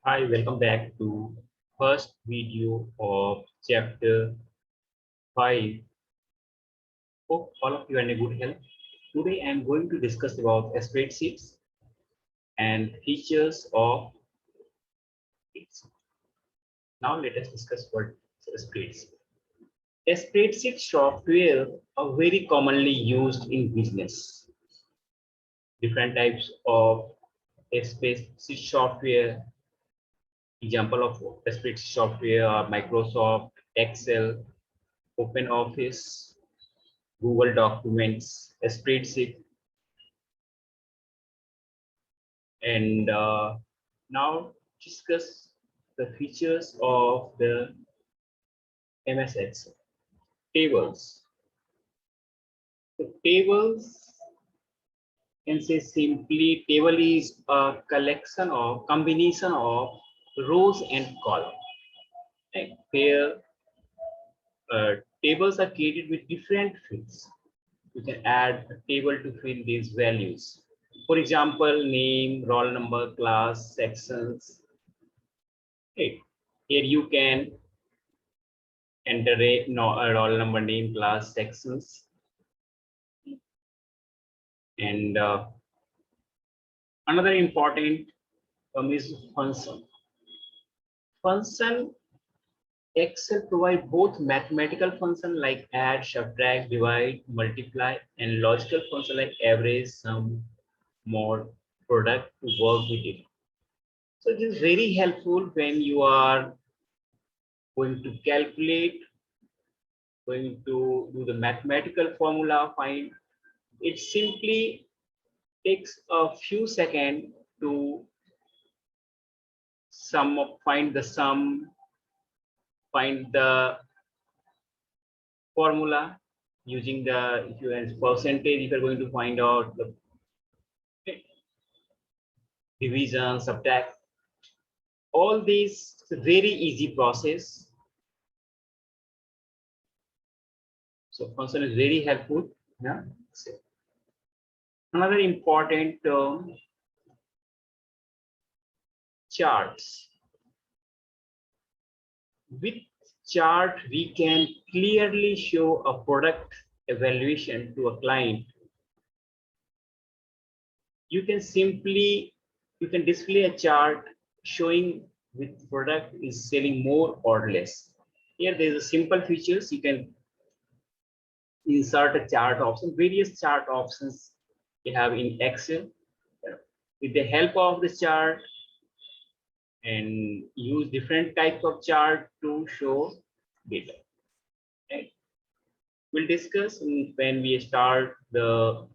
Hi, welcome back to first video of chapter 5. Hope all of you are in a good health. Today I am going to discuss about spreadsheets and features of it. Now let us discuss what spreadsheet. A spreadsheet software are very commonly used in business. Different types of spreadsheet software. Example of spreadsheet software are Microsoft, Excel, OpenOffice, Google Documents, a spreadsheet, and now discuss the features of the MS Excel. Tables. The tables can say simply table is a collection or combination of rows and columns. Right? Where tables are created with different fields. You can add a table to fill these values. For example, name, roll number, class, sections. Right. Here you can enter a roll number, name, class, sections, and another important term is function. Function Excel provide both mathematical function like add, subtract, divide, multiply, and logical function like average, sum, mod, product to work with it. So it is very helpful when you are going to calculate, going to do the mathematical formula, find. It simply takes a few seconds to find the sum, find the formula using the if you have percentage, if you're going to find out the division, subtract, all these very easy process. So function is very helpful. Yeah. So another important term, charts. With chart, we can clearly show a product evaluation to a client. You can display a chart showing which product is selling more or less. Here there is a simple features. You can insert a chart option, various chart options you have in Excel. With the help of the chart and use different types of chart to show data. Okay. We'll discuss when we start the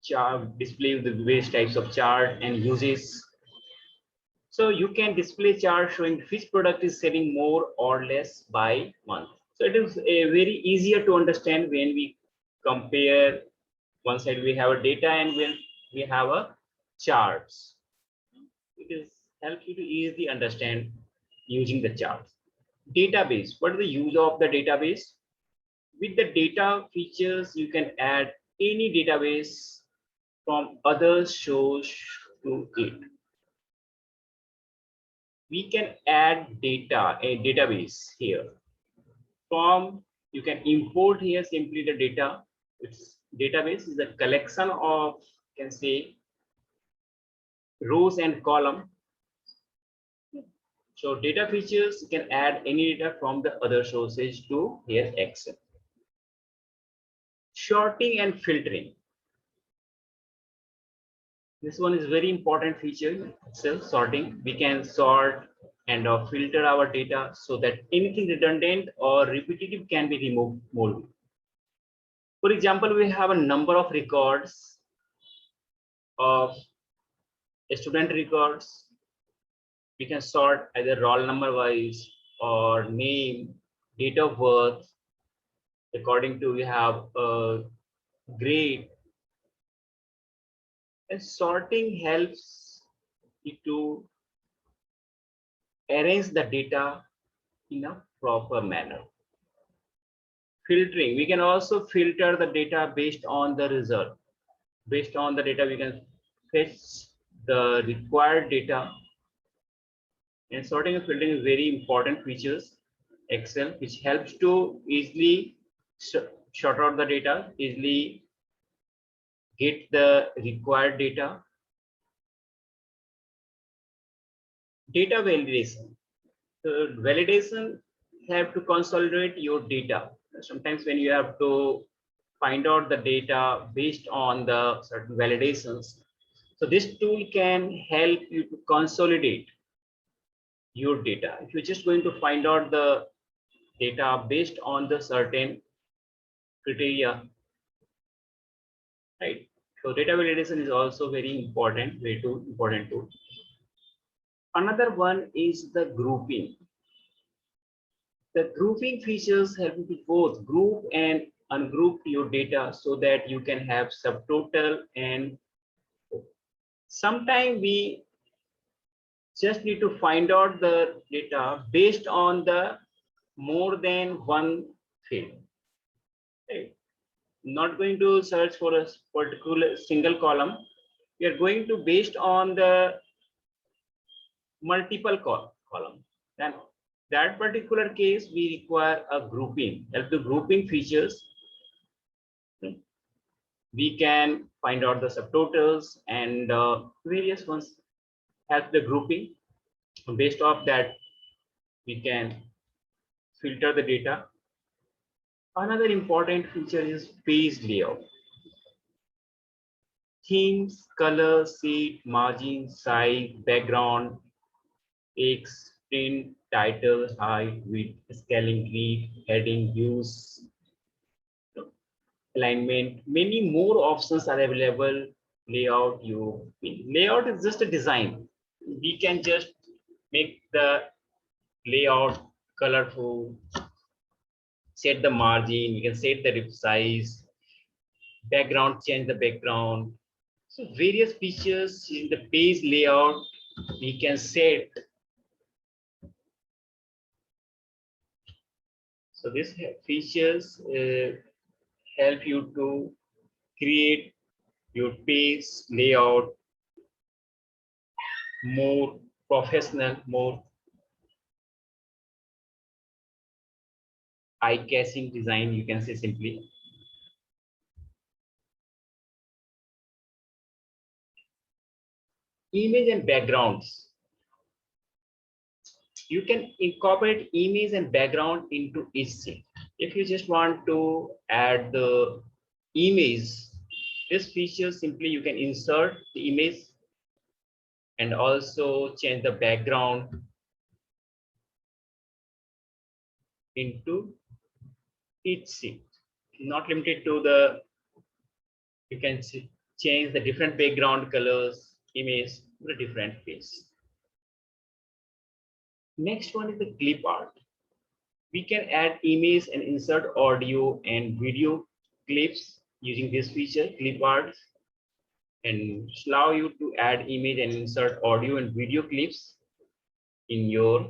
chart display the various types of chart and uses. So you can display chart showing which product is selling more or less by month. So it is a very easier to understand when we compare. One side we have a data and when we have a charts. It is helps you to easily understand using the charts. Database. What is the use of the database? With the data features, you can add any database from other source to it. We can add data, a database here. From you can import here simply the data. Its database is a collection of, you can say, rows and column. So data features, you can add any data from the other sources to here Excel. Sorting and filtering. This one is very important feature, Excel sorting. We can sort and filter our data so that anything redundant or repetitive can be removed more. For example, we have a number of records of student records. We can sort either roll number wise or name, date of birth. According to we have a grade. And sorting helps you to arrange the data in a proper manner. Filtering, we can also filter the data based on the result. Based on the data, we can fetch the required data, and sorting and filtering is very important features Excel, which helps to easily sort out the data, easily get the required data. Data validation. So validation have to consolidate your data. Sometimes when you have to find out the data based on the certain validations. So this tool can help you to consolidate your data. If you're just going to find out the data based on the certain criteria, right? So data validation is also very important, important tool. Another one is the grouping. The grouping features help you to both group and ungroup your data so that you can have subtotal, and sometimes we just need to find out the data based on the more than one field. Right? Not going to search for a particular single column. We are going to based on the multiple column. Then that particular case we require a grouping. As the grouping features, we can find out the subtotals and various ones. Help the grouping. Based off that, we can filter the data. Another important feature is page layout. Themes, color, sheet, margin, size, background, text, print, title, height, width, scaling, grid, heading, use, alignment. Many more options are available. Layout, layout is just a design. We can just make the layout colorful, set the margin, we can set the rip size, background, change the background. So various features in the page layout we can set. So these features help you to create your page layout more professional, more eye-catching design, you can say simply. Image and backgrounds. You can incorporate image and background into each scene. If you just want to add the image, this feature simply you can insert the image and also change the background into each scene. Not limited to the, you can change the different background colors, image to a different face. Next one is the clip art. We can add image and insert audio and video clips using this feature, clip art, and allow you to add image and insert audio and video clips in your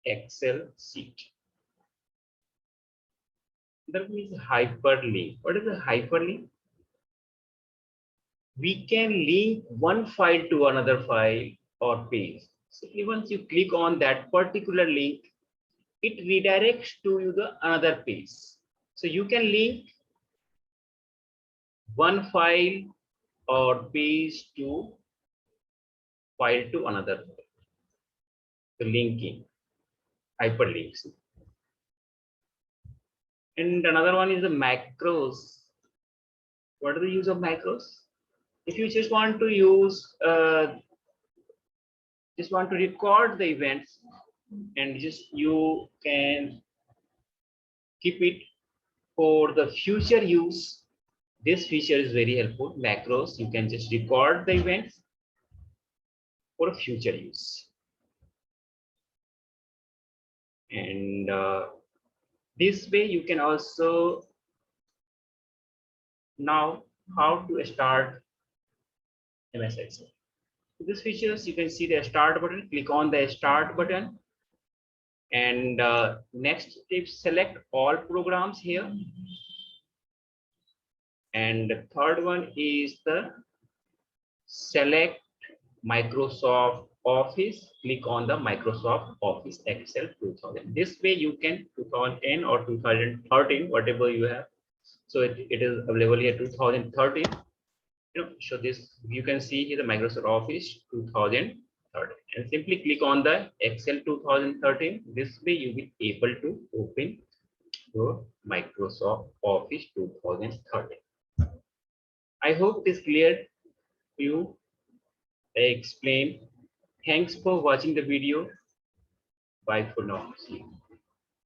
Excel sheet. That means hyperlink. What is a hyperlink? We can link one file to another file or page. So once you click on that particular link, it redirects to the another page. So you can link one file or page to file to another. The linking, hyperlinks. And another one is the macros. What is the use of macros? If you just want to use, just want to record the events, and just you can keep it for the future use. This feature is very helpful. Macros, you can just record the events for future use. And this way you can also now how to start MS Excel. This features, you can see the start button, click on the start button, and next tip, select all programs here, and the third one is the select Microsoft Office, click on the Microsoft Office Excel 2000. This way you can 2010 or 2013, whatever you have. So it is available here 2013. So this you can see here the Microsoft Office 2013 and simply click on the Excel 2013. This way you will be able to open your Microsoft Office 2013. I hope this clear to you. I explain. Thanks for watching the video. Bye for now. See you.